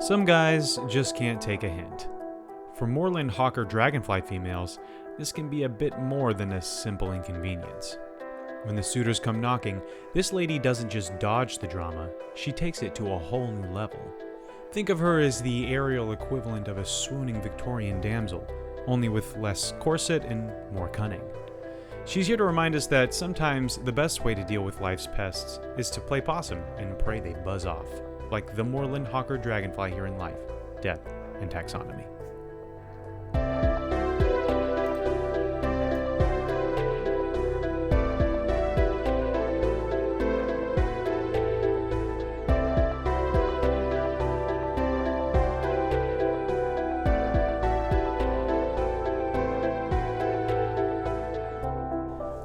Some guys just can't take a hint. For Moorland Hawker Dragonfly females, this can be a bit more than a simple inconvenience. When the suitors come knocking, this lady doesn't just dodge the drama, she takes it to a whole new level. Think of her as the aerial equivalent of a swooning Victorian damsel, only with less corset and more cunning. She's here to remind us that sometimes the best way to deal with life's pests is to play possum and pray they buzz off, like the Moorland Hawker Dragonfly here in life, death, and taxonomy.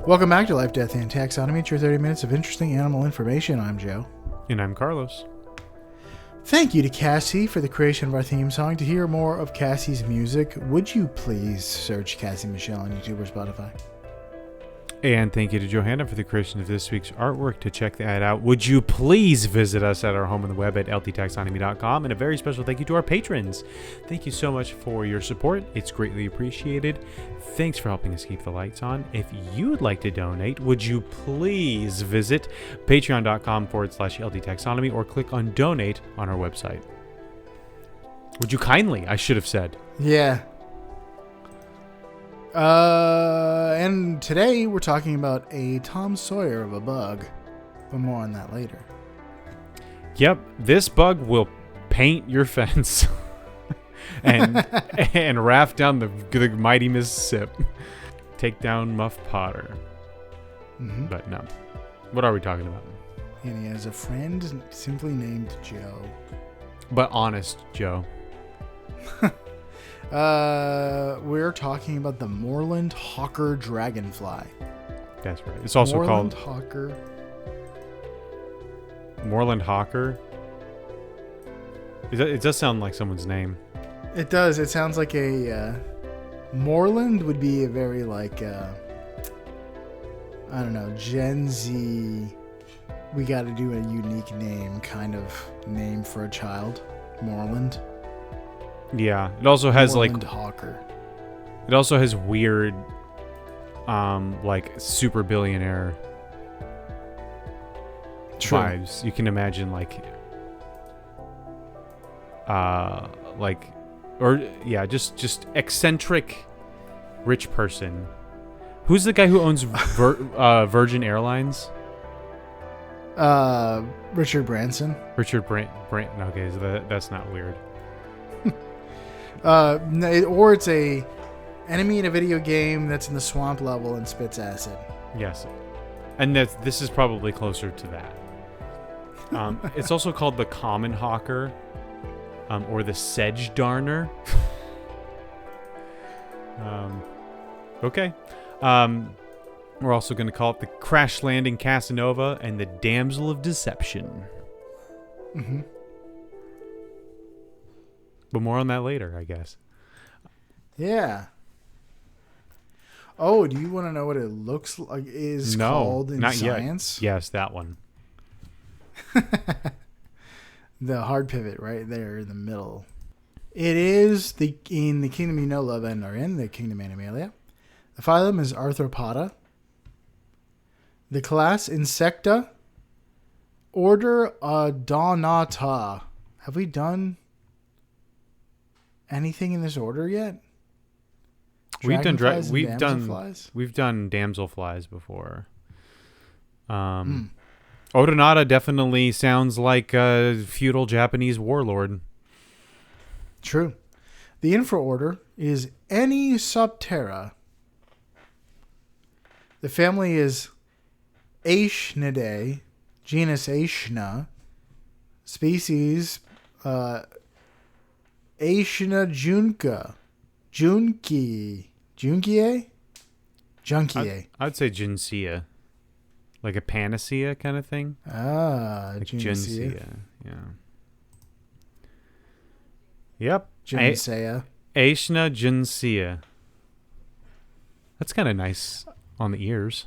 Welcome back to Life, Death, and Taxonomy. It's your 30 minutes of interesting animal information. I'm Joe. And I'm Carlos. Thank you to Cassie for the creation of our theme song. To hear more of Cassie's music, would you please search Cassie Michelle on YouTube or Spotify? And thank you to Johanna for the creation of this week's artwork. To check that out, would you please visit us at our home on the web at ldtaxonomy.com. And a very special thank you to our patrons. Thank you so much for your support. It's greatly appreciated. Thanks for helping us keep the lights on. If you'd like to donate, would you please visit patreon.com/ldtaxonomy or click on donate on our website. Would you kindly, I should have said. Yeah. And today we're talking about a Tom Sawyer of a bug, but more on that later. Yep, this bug will paint your fence and raft down the mighty Mississippi. Take down Muff Potter. Mm-hmm. But no. What are we talking about? And he has a friend simply named Joe. But honest Joe. We're talking about the Moorland Hawker Dragonfly. That's right. It's also Moorland called Hawker. Moorland Hawker. It does sound like someone's name. It does. It sounds like a Moorland would be a very like I don't know, Gen Z. We got to do a unique name kind of name for a child. Moorland. Yeah, it also has Moorland Hawker. It also has weird, like super billionaire vibes. You can imagine just eccentric, rich person. Who's the guy who owns Virgin Airlines? Richard Branson. Richard Branson. Okay, so that's not weird. Or it's a enemy in a video game that's in the swamp level and spits acid. Yes, and this is probably closer to that. It's also called the common hawker, or the sedge darner. Okay. We're also going to call it the crash landing Casanova and the damsel of deception. Mm-hmm. But more on that later, I guess. Yeah. Oh, do you want to know what it looks like called in not science? Yet. Yes, that one. The hard pivot right there in the middle. It is in the kingdom you know, love, and are in, the kingdom Animalia. The phylum is Arthropoda. The class Insecta. Order Adonata. Have we done anything in this order yet? We've done damselflies? damselflies before. Odonata definitely sounds like a feudal Japanese warlord. True. The infraorder is Anisoptera. The family is Aeshnidae, genus Aeshna, species Aeshna junca. Junkie? I'd say Ginsea. Like a panacea kind of thing. Ah, like Ginsea. Yeah. Yep. Ginsea. Aeshna Ginsea. That's kind of nice on the ears.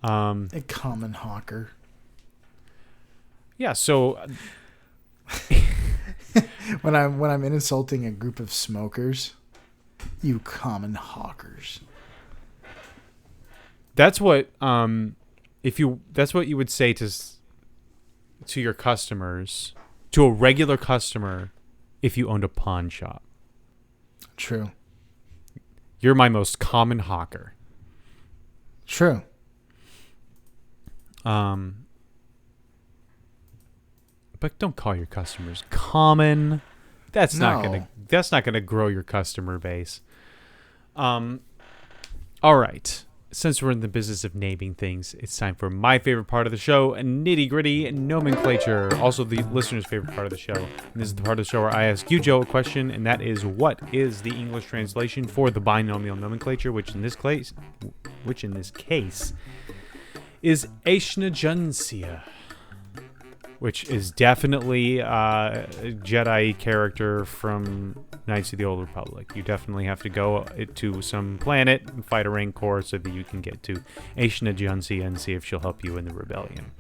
A common hawker. Yeah, so when I'm insulting a group of smokers, you common hawkers. That's what that's what you would say to your customers, to a regular customer, if you owned a pawn shop. True. You're my most common hawker. True. But don't call your customers common. That's not gonna grow your customer base. All right. Since we're in the business of naming things, it's time for my favorite part of the show, nitty gritty nomenclature. Also, the listener's favorite part of the show. And this is the part of the show where I ask you, Joe, a question, and that is, what is the English translation for the binomial nomenclature, which in this case is Aishnajuncia, which is definitely a Jedi character from Knights of the Old Republic. You definitely have to go to some planet and fight a Rancor so that you can get to Aishnajuncia and see if she'll help you in the rebellion.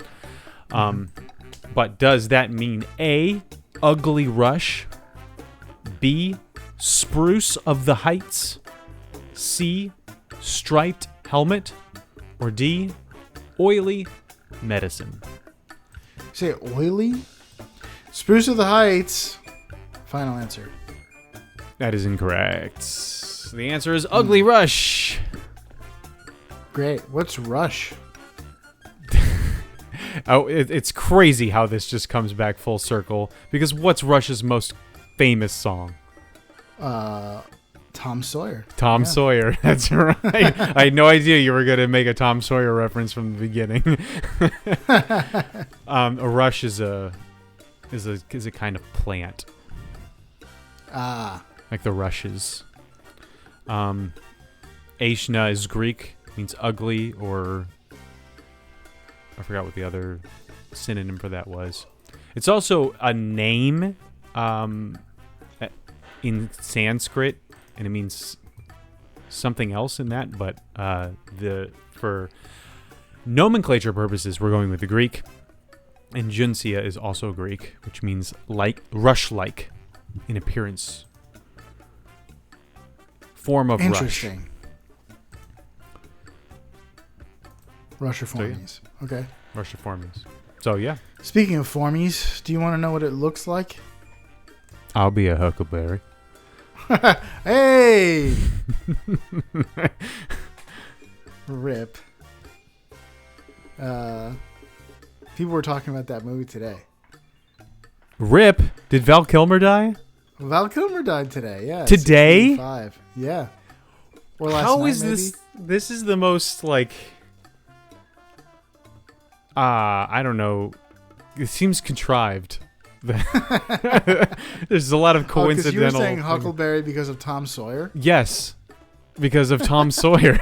But does that mean A, Ugly Rush, B, Spruce of the Heights, C, Striped Helmet, or D, Oily Medicine? Say oily? Spruce of the Heights. Final answer. That is incorrect. The answer is Ugly Rush. Great. What's Rush? It's crazy how this just comes back full circle. Because what's Rush's most famous song? Tom Sawyer. Tom Sawyer. That's right. I had no idea you were going to make a Tom Sawyer reference from the beginning. A rush is a kind of plant. Like the rushes. Aishna is Greek, means ugly, or I forgot what the other synonym for that was. It's also a name in Sanskrit, and it means something else in that, but for nomenclature purposes, we're going with the Greek. And Juncia is also Greek, which means like rush-like in appearance. Form of Interesting. rush. Rushiformes. Okay. Rushiformes. So, yeah. Speaking of formies, do you want to know what it looks like? I'll be a huckleberry. Hey! Rip. People were talking about that movie today. Rip? Did Val Kilmer die? Val Kilmer died today, yeah. Today? 65. Yeah. Or last How night, is maybe? this? This is the most, like... I don't know. It seems contrived. There's a lot of coincidental... you were saying Huckleberry because of Tom Sawyer? Yes. Because of Tom Sawyer.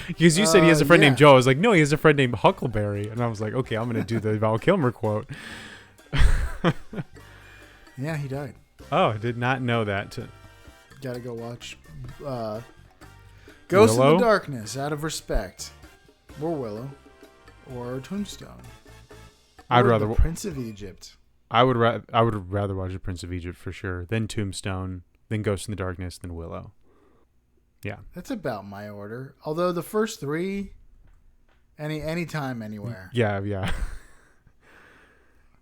Because you said he has a friend named Joe. I was like, no, he has a friend named Huckleberry. And I was like, okay, I'm going to do the Val Kilmer quote. Yeah, he died. Oh, I did not know that. Gotta go watch Ghost Willow? in the Darkness out of respect. Or Willow. Or Tombstone. I'd or rather the Prince of Egypt. I would rather watch The Prince of Egypt for sure. Then Tombstone, then Ghost in the Darkness, then Willow. Yeah. That's about my order. Although the first three, anytime, anywhere. Yeah.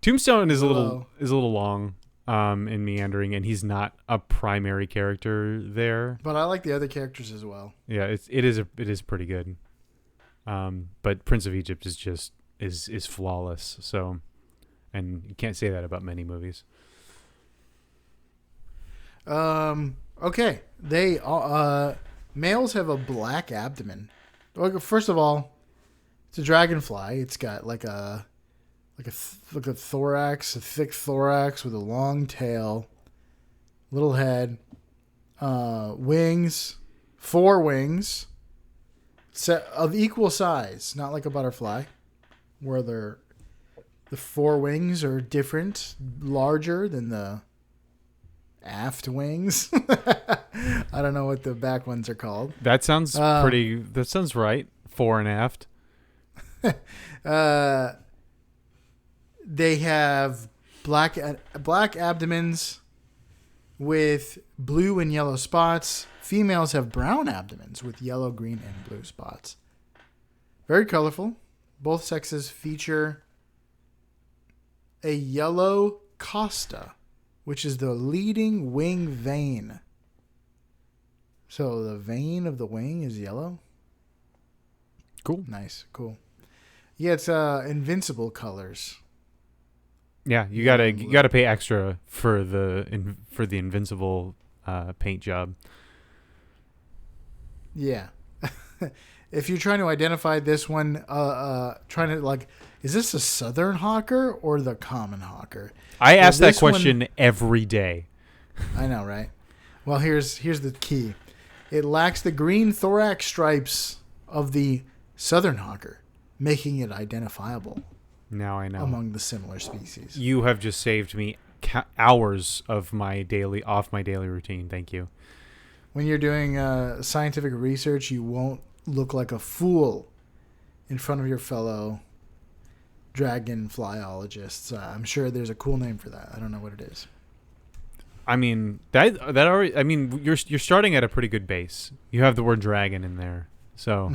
Tombstone is Willow. a little long, and meandering, and he's not a primary character there. But I like the other characters as well. Yeah, it is pretty good. But Prince of Egypt is flawless. So, and you can't say that about many movies. Okay. They males have a black abdomen. First of all, it's a dragonfly. It's got like a thorax, a thick thorax with a long tail, little head, wings, 4 wings, of equal size, not like a butterfly, where the 4 wings are different, larger than the aft wings. I don't know what the back ones are called. That sounds that sounds right. Fore and aft. They have black abdomens with blue and yellow spots. Females have brown abdomens with yellow, green, and blue spots. Very colorful. Both sexes feature a yellow costa, which is the leading wing vein. So the vein of the wing is yellow. Cool. Nice. Cool. Yeah, it's invincible colors. Yeah, you gotta pay extra for the invincible paint job. Yeah. If you're trying to identify this one, is this a Southern Hawker or the common Hawker? I ask that question every day. I know, right? Well, here's the key. It lacks the green thorax stripes of the Southern Hawker, making it identifiable. Now I know. Among the similar species. You have just saved me hours of my daily routine. Thank you. When you're doing scientific research, you won't look like a fool in front of your fellow dragonflyologists. I'm sure there's a cool name for that. I don't know what it is. I mean that already. I mean you're starting at a pretty good base. You have the word dragon in there, so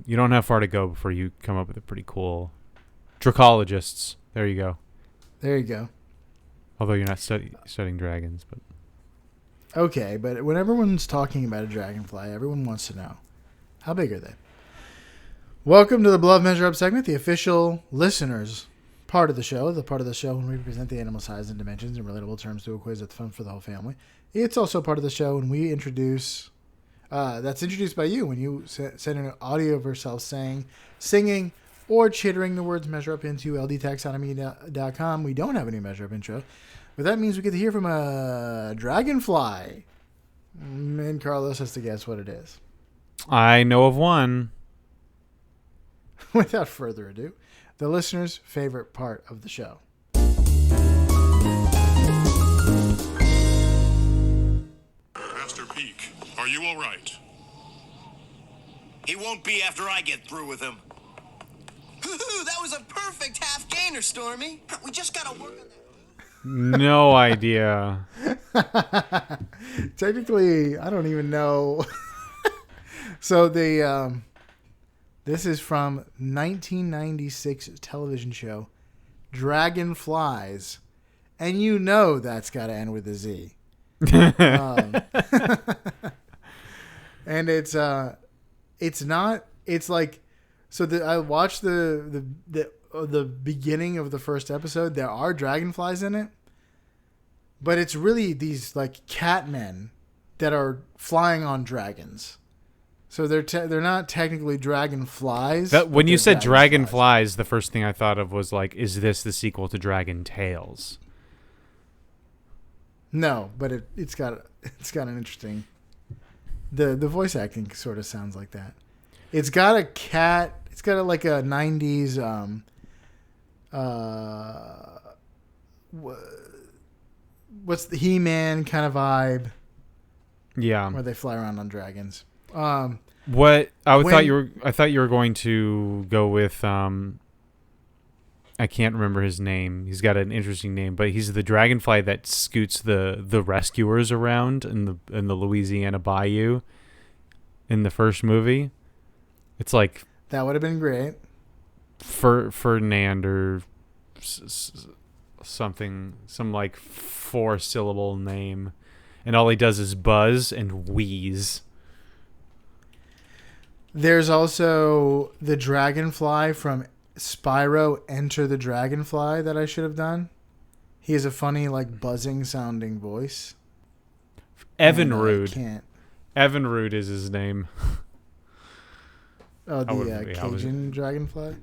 you don't have far to go before you come up with a pretty cool dracologists. There you go. There you go. Although you're not studying dragons, but. Okay, but when everyone's talking about a dragonfly, everyone wants to know, how big are they? Welcome to the Beloved Measure Up segment, the official listeners part of the show, the part of the show when we present the animal size and dimensions in relatable terms to equate with fun for the whole family. It's also part of the show when we introduce, that's introduced by you when you send an audio of yourself singing, or chittering the words measure up into ldtaxonomy.com. We don't have any measure up intro. But that means we get to hear from a dragonfly. And Carlos has to guess what it is. I know of one. Without further ado, the listener's favorite part of the show. Master Peak, are you all right? He won't be after I get through with him. That was a perfect half gainer, Stormy. We just gotta work on that. No idea. Technically, I don't even know. So this is from 1996 television show Dragonflies, and you know that's got to end with a Z. And it's not. It's like I watched the beginning of the first episode. There are dragonflies in it, but it's really these like cat men that are flying on dragons. So they're not technically dragonflies. When you said dragonflies, the first thing I thought of was like, is this the sequel to Dragon Tales? No, but it's got an interesting. The voice acting sort of sounds like that. It's got a cat. It's got like a 90s what's the He-Man kind of vibe? Yeah, where they fly around on dragons. I thought you were going to go with I can't remember his name. He's got an interesting name, but he's the dragonfly that scoots the rescuers around in the Louisiana bayou in the first movie. It's like that would have been great. Ferdinand or something, some like 4-syllable name, and all he does is buzz and wheeze. There's also the dragonfly from Spyro Enter the Dragonfly that I should have done. He has a funny, like, buzzing sounding voice. Evan Rude. Evan Rude is his name. Oh, the Cajun dragonfly?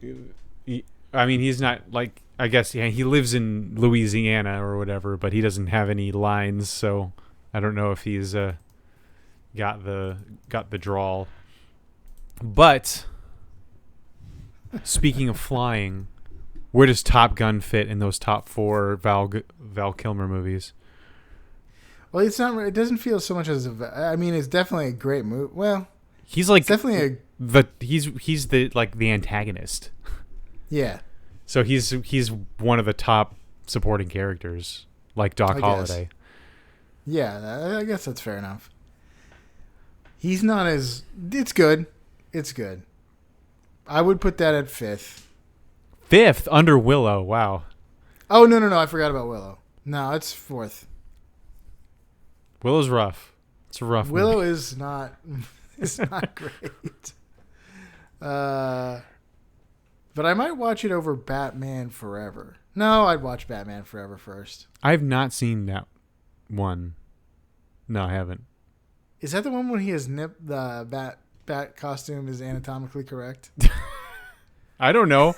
I mean, he's not like, I guess, yeah, he lives in Louisiana or whatever, but he doesn't have any lines, so I don't know if he's got the drawl. But speaking of flying, where does Top Gun fit in those top 4 Val Kilmer movies? Well, it's not. It doesn't feel so much as I mean, it's definitely a great movie. Well, he's like definitely he's the like the antagonist. Yeah. So he's one of the top supporting characters like Doc I guess. Holliday. Yeah, I guess that's fair enough. He's not as... It's good. It's good. I would put that at 5th. 5th under Willow. Wow. Oh, no. I forgot about Willow. No, it's 4th. Willow's rough. It's a rough Willow movie. is not... It's not great. But I might watch it over Batman Forever. No, I'd watch Batman Forever first. I've not seen that one. No, I haven't. Is that the one when he has the bat costume is anatomically correct? I don't know.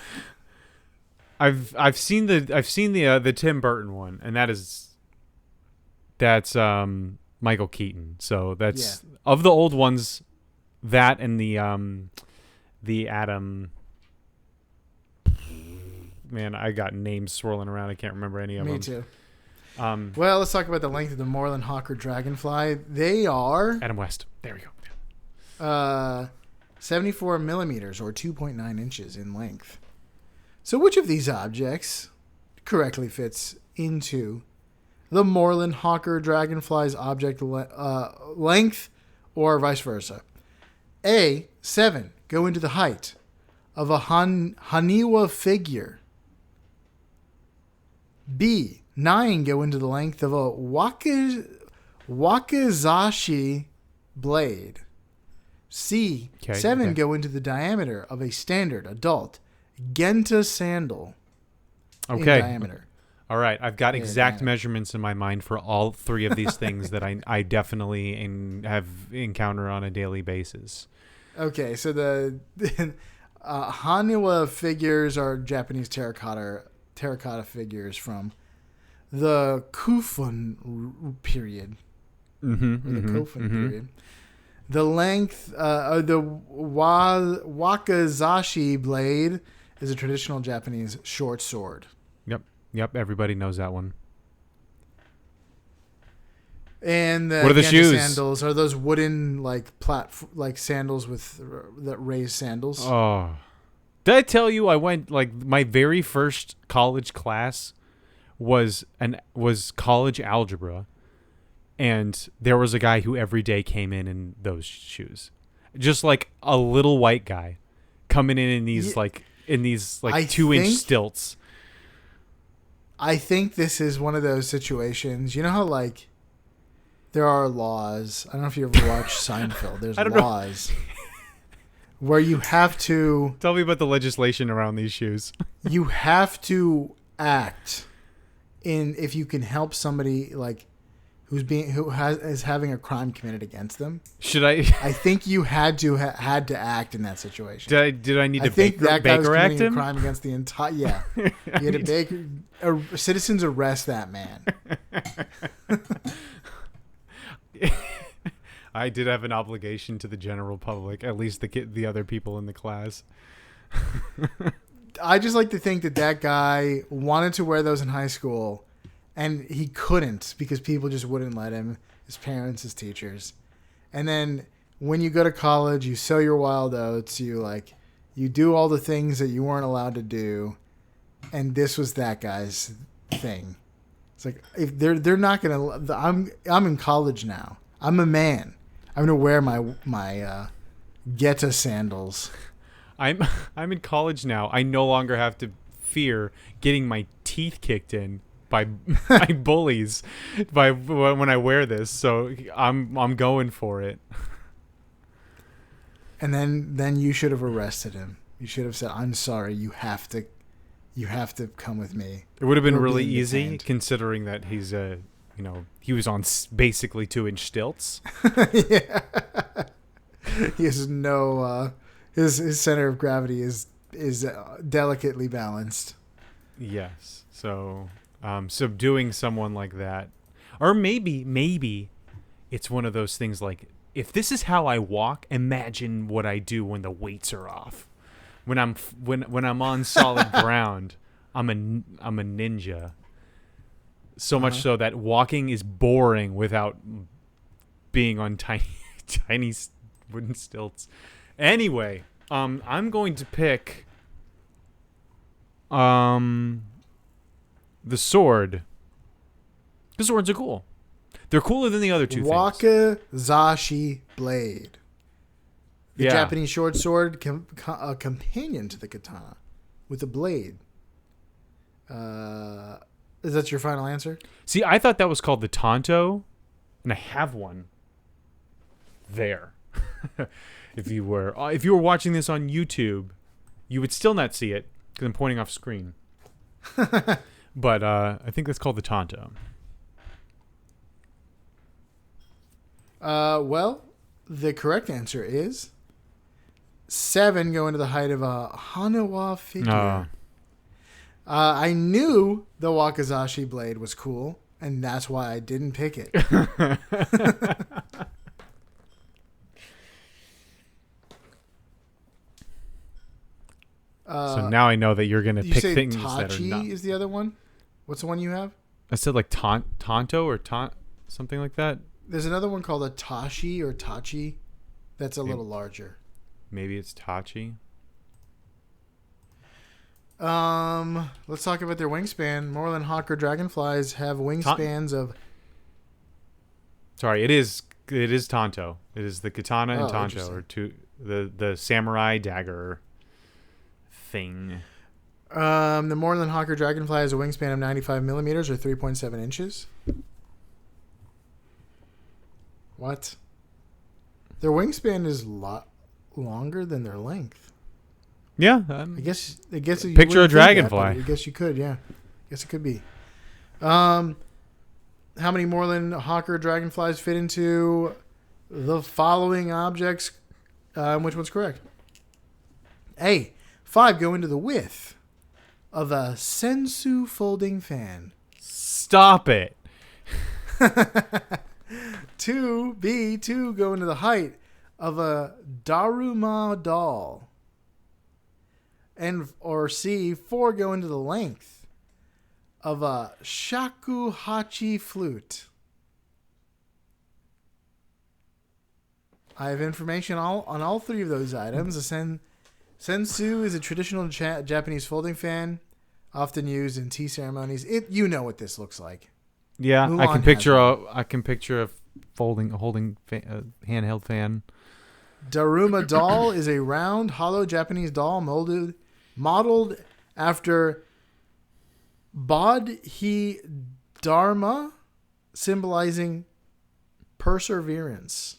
I've seen the Tim Burton one, and that's Michael Keaton. So that's of the old ones, that and the Adam. Man, I got names swirling around. I can't remember any of them. Me too. Well, let's talk about the length of the Moorland Hawker Dragonfly. They are Adam West. There we go. 74 millimeters or 2.9 inches in length. So which of these objects correctly fits into the Moorland Hawker Dragonfly's object length or vice versa? A, 7 go into the height of a Haniwa figure. B, 9 go into the length of a wakizashi blade. C, 7 go into the diameter of a standard adult Genta sandal. In diameter. All right. I've got exact measurements in my mind for all 3 of these things that I definitely have encounter on a daily basis. Okay, so the Haniwa figures are Japanese terracotta figures from the Kofun period. Period. The length of the wakizashi blade is a traditional Japanese short sword. Yep. Everybody knows that one. And the what are the Genta shoes? Sandals are those wooden like sandals with that raised sandals. Oh, did I tell you I went my very first college class was college algebra, and there was a guy who every day came in those shoes, just like a little white guy coming in these 2-inch stilts. I think this is one of those situations. You know how there are laws. I don't know if you ever watched Seinfeld. There's laws where you have to tell me about the legislation around these shoes. You have to act if you can help somebody is having a crime committed against them. Should I? I think you had to act in that situation. Did I need to Baker act him? A crime against the entire You had to citizens arrest that man. I did have an obligation to the general public, at least the other people in the class. I just like to think that guy wanted to wear those in high school, and he couldn't because people just wouldn't let him, his parents, his teachers. And then when you go to college, you sow your wild oats, you do all the things that you weren't allowed to do, and this was that guy's thing. It's like if they're not gonna. I'm in college now. I'm a man. I'm gonna wear my Geta sandals. I'm in college now. I no longer have to fear getting my teeth kicked in by my bullies when I wear this. So I'm going for it. And then you should have arrested him. You should have said, "I'm sorry. You have to come with me." It would have been really easy considering that he's he was on basically 2-inch stilts. Yeah. He has no his center of gravity is delicately balanced. Yes. So subduing someone like that, or maybe it's one of those things like, if this is how I walk, imagine what I do when the weights are off. When I'm on solid ground, I'm a ninja. So much so that walking is boring without being on tiny wooden stilts. Anyway, I'm going to pick the sword. The swords are cool. They're cooler than the other two things. Wakizashi blade. The Yeah. Japanese short sword, a companion to the katana, with a blade. Is that your final answer? See, I thought that was called the Tonto, and I have one there. If you were watching this on YouTube, you would still not see it because I'm pointing off screen. But I think that's called the Tonto. Well, the correct answer is 7 going to the height of a Hanawa figure. I knew the Wakizashi blade was cool, and that's why I didn't pick it. So now I know that you're going to You pick say things Tachi that are not. is the other one? What's the one you have? I said like Tonto or something like that. There's another one called a Tashi or Tachi that's a little larger. Maybe it's Tachi. Let's talk about their wingspan. Moorland Hawker Dragonflies have wingspans of... Sorry, it is Tonto. It is the katana and Tonto, interesting. or the samurai dagger thing. The Moorland Hawker Dragonfly has a wingspan of 95 millimeters or 3.7 inches. What? Their wingspan is a lot longer than their length. Yeah, I guess you Picture a wouldn't think that, dragonfly. but I guess you could, yeah. I guess it could be. How many Moorland Hawker Dragonflies fit into the following objects? Which one's correct? A. 5 go into the width of a sensu folding fan. Stop it. 2 go into the height of a Daruma doll. Or C, 4 go into the length of a shakuhachi flute. I have information on all 3 of those items. A sensu is a traditional Japanese folding fan, often used in tea ceremonies. You know what this looks like. Yeah, Mulan I can has picture a holding handheld fan. Daruma doll is a round, hollow Japanese doll modeled after Bodhi Dharma, symbolizing perseverance.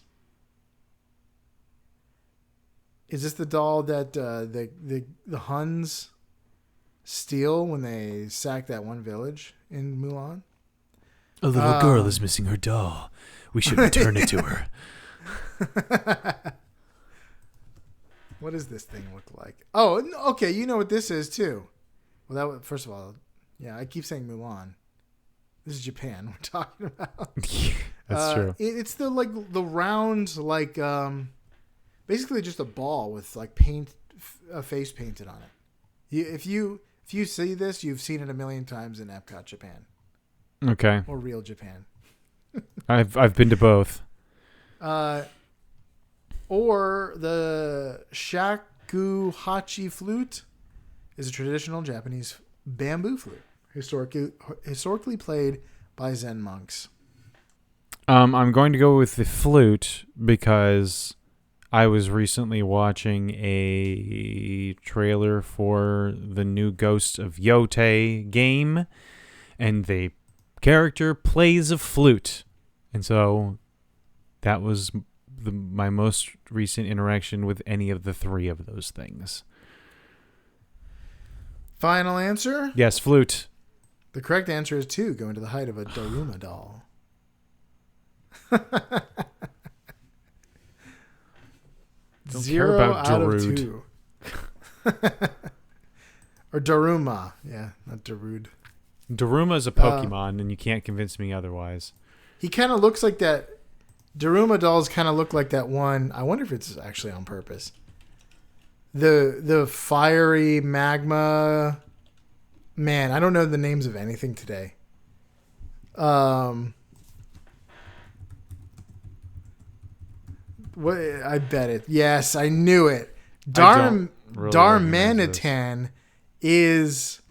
Is this the doll that the Huns steal when they sack that one village in Mulan? A little girl is missing her doll. We should return it to her. What does this thing look like? Oh, okay. You know what this is too. Well, first of all, yeah. I keep saying Mulan. This is Japan we're talking about. That's true. It's the round basically just a ball with like a face painted on it. If you see this, you've seen it a million times in Epcot, Japan. Okay. Or real Japan. I've been to both. Or the shakuhachi flute is a traditional Japanese bamboo flute, historically played by Zen monks. I'm going to go with the flute because I was recently watching a trailer for the new Ghost of Yote game, and the character plays a flute. And so that was my most recent interaction with any of the 3 of those things. Final answer? Yes, flute. The correct answer is 2, going to the height of a Daruma doll. Don't 0 care about out Darude. of 2. Or Daruma. Yeah, not Darude. Daruma is a Pokemon, and you can't convince me otherwise. He kind of looks like that. Daruma dolls kind of look like that one. I wonder if it's actually on purpose. The fiery magma. Man, I don't know the names of anything today. What? I bet it. Yes, I knew it. I don't really recognize Darmanitan is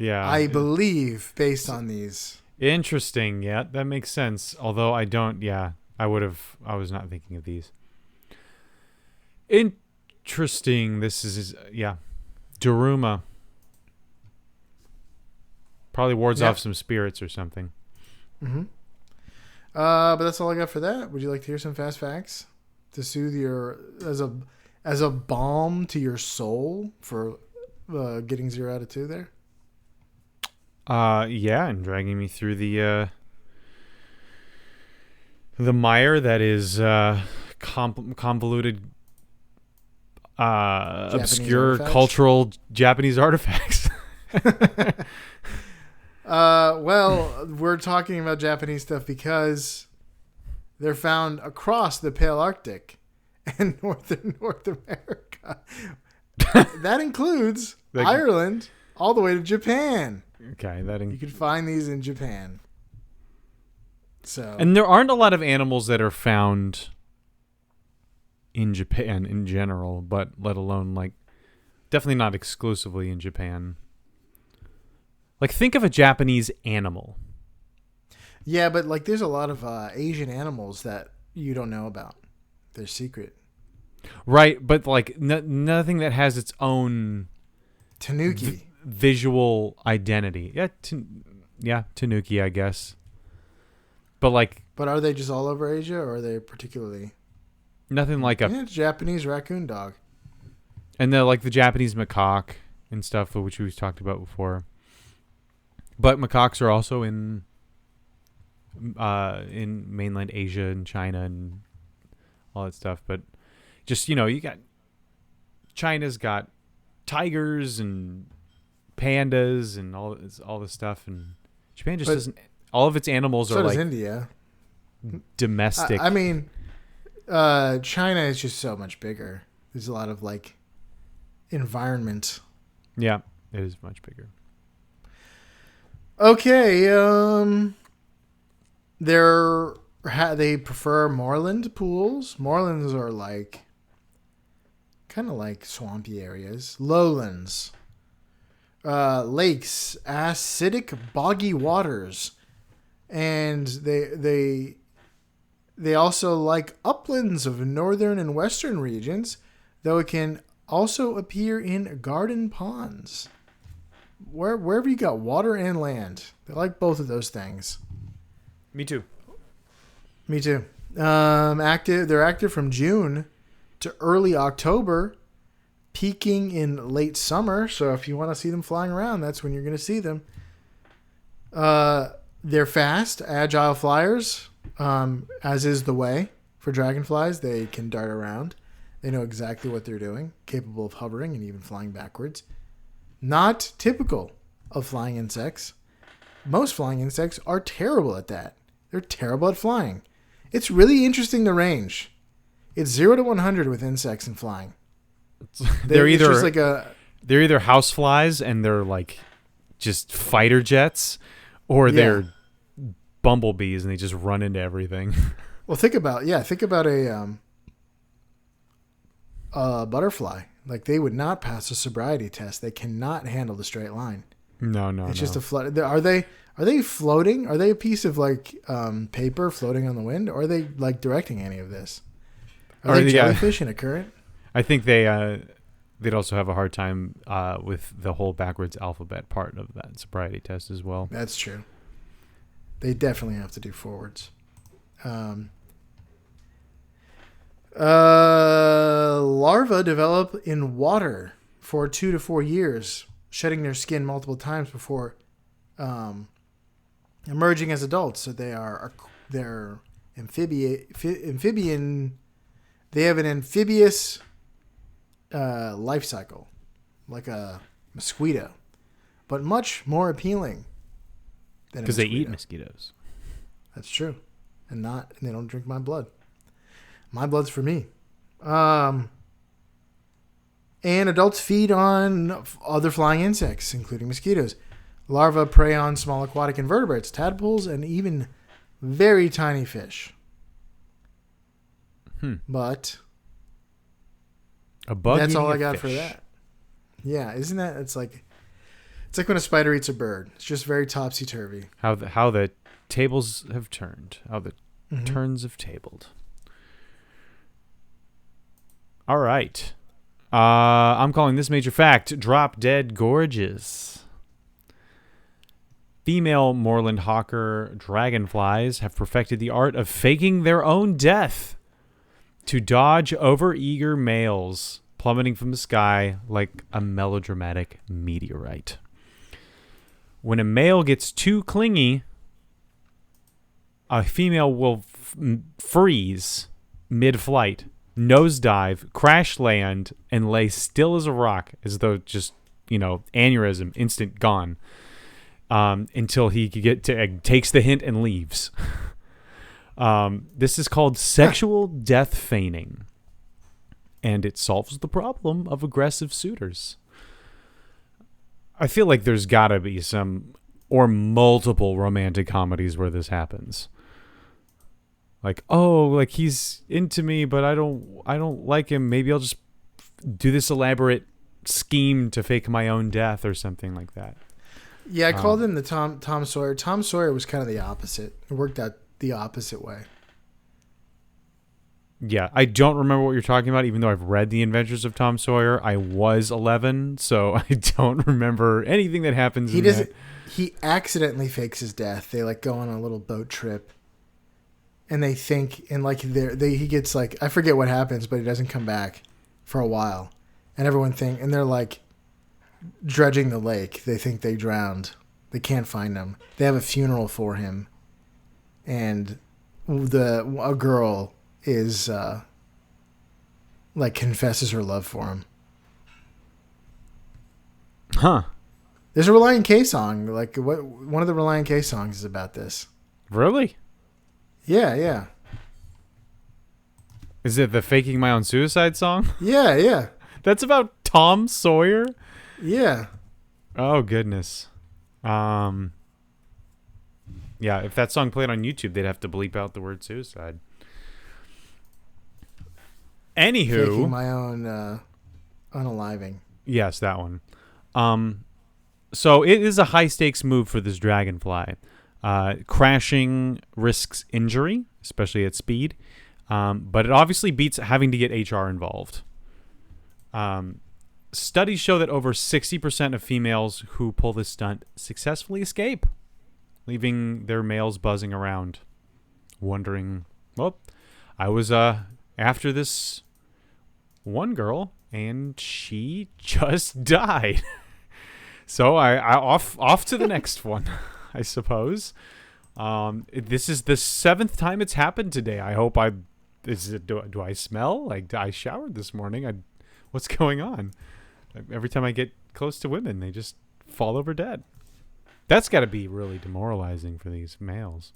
Yeah. I believe, based on these. Interesting. Yeah, that makes sense. Although I don't. Yeah, I was not thinking of these. Interesting. This is Daruma. Probably wards off some spirits or something. Mm-hmm. But that's all I got for that. Would you like to hear some fast facts to soothe your as a balm to your soul for getting 0 out of 2 there? Yeah, and dragging me through the mire that is convoluted, obscure artifacts? cultural Japanese artifacts. Well, we're talking about Japanese stuff because they're found across the Pale Arctic and northern North America. That includes Ireland all the way to Japan. Okay, you can find these in Japan. So, and there aren't a lot of animals that are found in Japan in general, but let alone definitely not exclusively in Japan. Like, think of a Japanese animal. Yeah, but there's a lot of Asian animals that you don't know about. They're secret. Right, but nothing that has its own Tanuki. Visual identity. Yeah, Tanuki, I guess. But but are they just all over Asia, or are they particularly nothing like a Japanese raccoon dog? And the Japanese macaque and stuff, which we've talked about before. But macaques are also in mainland Asia and China and all that stuff. But just you got China's got tigers and pandas and all this stuff, and Japan just doesn't. All of its animals are does India. Domestic. I mean, China is just so much bigger. There's a lot of environment. Yeah, it is much bigger. Okay, they prefer moorland pools. Moorlands are kind of like swampy areas. Lowlands, lakes, acidic, boggy waters, and they also like uplands of northern and western regions, though it can also appear in garden ponds. Wherever you got water and land, they like both of those things. Me too. They're active from June to early October, peaking in late summer. So if you want to see them flying around, that's when you're going to see them. They're fast, agile flyers, as is the way for dragonflies. They can dart around. They know exactly what they're doing, capable of hovering and even flying backwards. Not typical of flying insects. Most flying insects are terrible at that. They're terrible at flying. It's really interesting, the range. It's 0 to 100 with insects and flying. They're either house flies and they're just fighter jets, or they're bumblebees and they just run into everything. Well, think about a butterfly. They would not pass a sobriety test. They cannot handle the straight line. No. It's just a flood. Are they floating? Are they a piece of paper floating on the wind? Or are they directing any of this? Are they jellyfish in a current? I think they'd also have a hard time with the whole backwards alphabet part of that sobriety test as well. That's true. They definitely have to do forwards. Larvae develop in water for 2 to 4 years, shedding their skin multiple times before emerging as adults. So they're amphibian. They have an amphibious life cycle, like a mosquito, but much more appealing than because they eat mosquitoes. That's true, and they don't drink my blood. My blood's for me. And adults feed on other flying insects, including mosquitoes. Larvae prey on small aquatic invertebrates, tadpoles, and even very tiny fish. But a bug. That's all I got for that. Yeah, isn't that? It's It's like when a spider eats a bird. It's just very topsy-turvy. How the tables have turned. How the turns have tabled. All right. I'm calling this major fact drop dead gorgeous. Female Moorland Hawker Dragonflies have perfected the art of faking their own death to dodge overeager males plummeting from the sky like a melodramatic meteorite. When a male gets too clingy, a female will freeze mid-flight, nosedive, crash land, and lay still as a rock, as though just, aneurysm, instant gone, until he takes the hint and leaves. This is called sexual death feigning, and it solves the problem of aggressive suitors. I feel like there's got to be some or multiple romantic comedies where this happens. Like, he's into me, but I don't like him. Maybe I'll just do this elaborate scheme to fake my own death or something like that. Yeah, I called him the Tom Sawyer. Tom Sawyer was kind of the opposite. It worked out the opposite way. Yeah, I don't remember what you're talking about, even though I've read The Adventures of Tom Sawyer. I was 11, so I don't remember anything that happens in that. He accidentally fakes his death. They go on a little boat trip, and they think, and he gets I forget what happens, but he doesn't come back for a while, and and they're dredging the lake. They think they drowned. They can't find him. They have a funeral for him, and a girl is confesses her love for him. Huh. There's a Relient K song. One of the Relient K songs is about this. Really? Yeah. Is it the Faking My Own Suicide song? Yeah. That's about Tom Sawyer? Yeah. Oh, goodness. Yeah, if that song played on YouTube, they'd have to bleep out the word suicide. Anywho. Faking My Own unaliving. Yes, that one. So it is a high-stakes move for this dragonfly. Crashing risks injury, especially at speed. But it obviously beats having to get HR involved. Studies show that over 60% of females who pull this stunt successfully escape, leaving their males buzzing around, wondering, well, I was after this one girl, and she just died. So I off to the next one, I suppose. This is the 7th time it's happened today. I hope do I smell? I showered this morning. What's going on? Every time I get close to women, they just fall over dead. That's got to be really demoralizing for these males.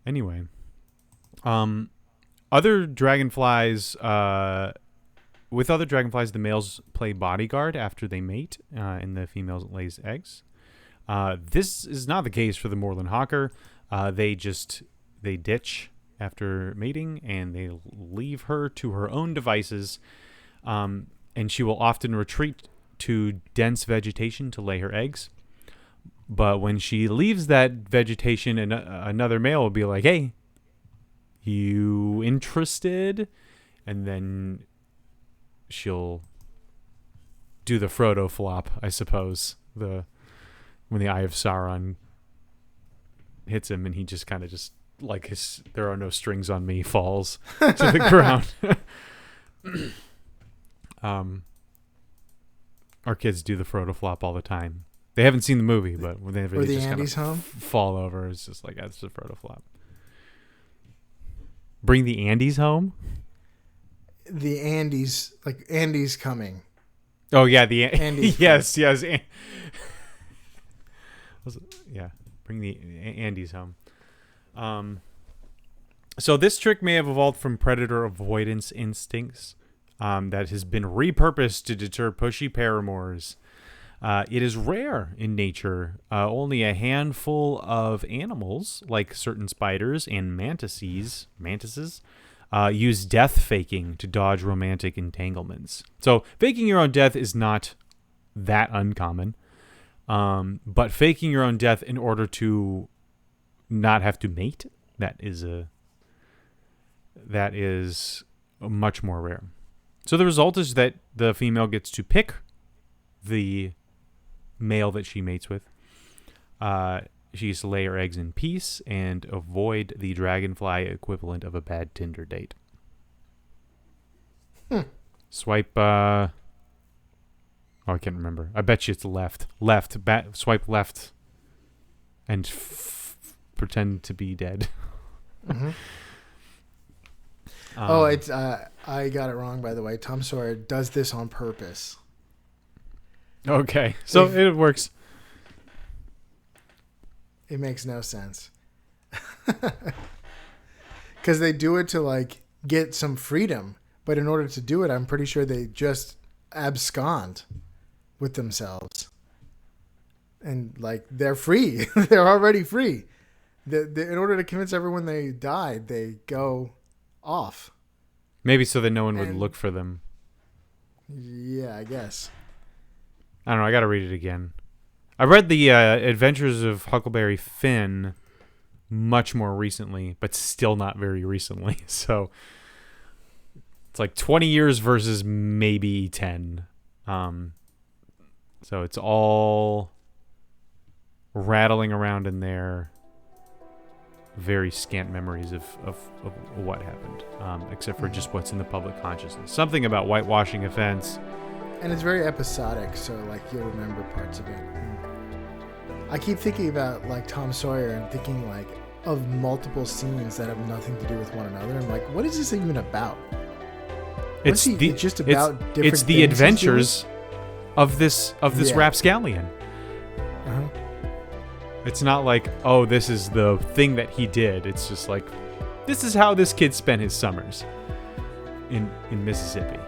Anyway, other dragonflies, with other dragonflies, the males play bodyguard after they mate, and the females lays eggs. This is not the case for the Moorland Hawker. They ditch after mating, and they leave her to her own devices, and she will often retreat to dense vegetation to lay her eggs. But when she leaves that vegetation, and another male will be like, "Hey, you interested?" And then she'll do the Frodo flop, I suppose. When the Eye of Sauron hits him, and he just kind of there are no strings on me, falls to the ground. Our kids do the Frodo flop all the time. They haven't seen the movie, but whenever they just Andes kind of home? fall over, it's just that's the Frodo flop. Bring the Andes home? The Andes, Andes coming. Oh, yeah, the Andes. yes. Yeah, bring the Andes home. So this trick may have evolved from predator avoidance instincts that has been repurposed to deter pushy paramours. It is rare in nature. Only a handful of animals, like certain spiders and mantises, use death faking to dodge romantic entanglements. So faking your own death is not that uncommon. But faking your own death in order to not have to mate, that is much more rare. So the result is that the female gets to pick the male that she mates with. She used to lay her eggs in peace and avoid the dragonfly equivalent of a bad Tinder date. Swipe, I can't remember. I bet you it's left. Swipe left and pretend to be dead. Mm-hmm. It's I got it wrong, by the way. Tom Sawyer does this on purpose. Okay, so it works. It makes no sense. Because they do it to, like, get some freedom. But in order to do it, I'm pretty sure they just abscond with themselves. And, like, they're free. They're already free. In order to convince everyone they died, they go off. Maybe so that no one would look for them. Yeah, I guess. I don't know. I got to read it again. I read the Adventures of Huckleberry Finn much more recently, but still not very recently. So it's like 20 years versus maybe 10. So it's all rattling around in there. Very scant memories of what happened, except for just what's in the public consciousness. Something about whitewashing offense. And it's very episodic, so, like, you'll remember parts of it. I keep thinking about, like, Tom Sawyer and thinking, like, of multiple scenes that have nothing to do with one another. I'm like, what is this even about? It's just about different It's the things adventures of this rapscallion. Uh-huh. It's not like, oh, this is the thing that he did. It's just like, this is how this kid spent his summers in Mississippi.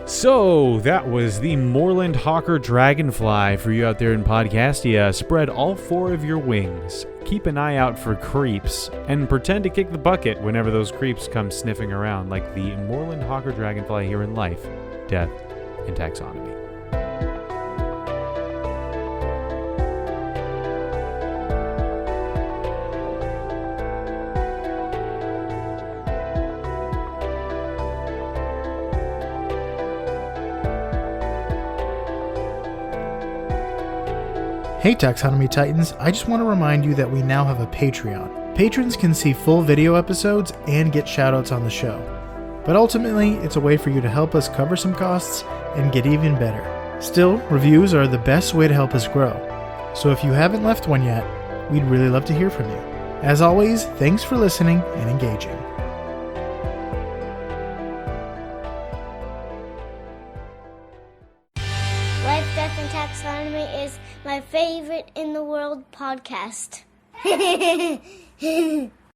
So that was the Moorland Hawker Dragonfly for you out there in Podcastia. Spread all 4 of your wings. Keep an eye out for creeps and pretend to kick the bucket whenever those creeps come sniffing around, like the Moorland Hawker Dragonfly here in Life, Death, and Taxonomy. Hey Taxonomy Titans, I just want to remind you that we now have a Patreon. Patrons can see full video episodes and get shoutouts on the show. But ultimately, it's a way for you to help us cover some costs and get even better. Still, reviews are the best way to help us grow. So if you haven't left one yet, we'd really love to hear from you. As always, thanks for listening and engaging. Life, Death, and Taxonomy is my favorite in the world podcast.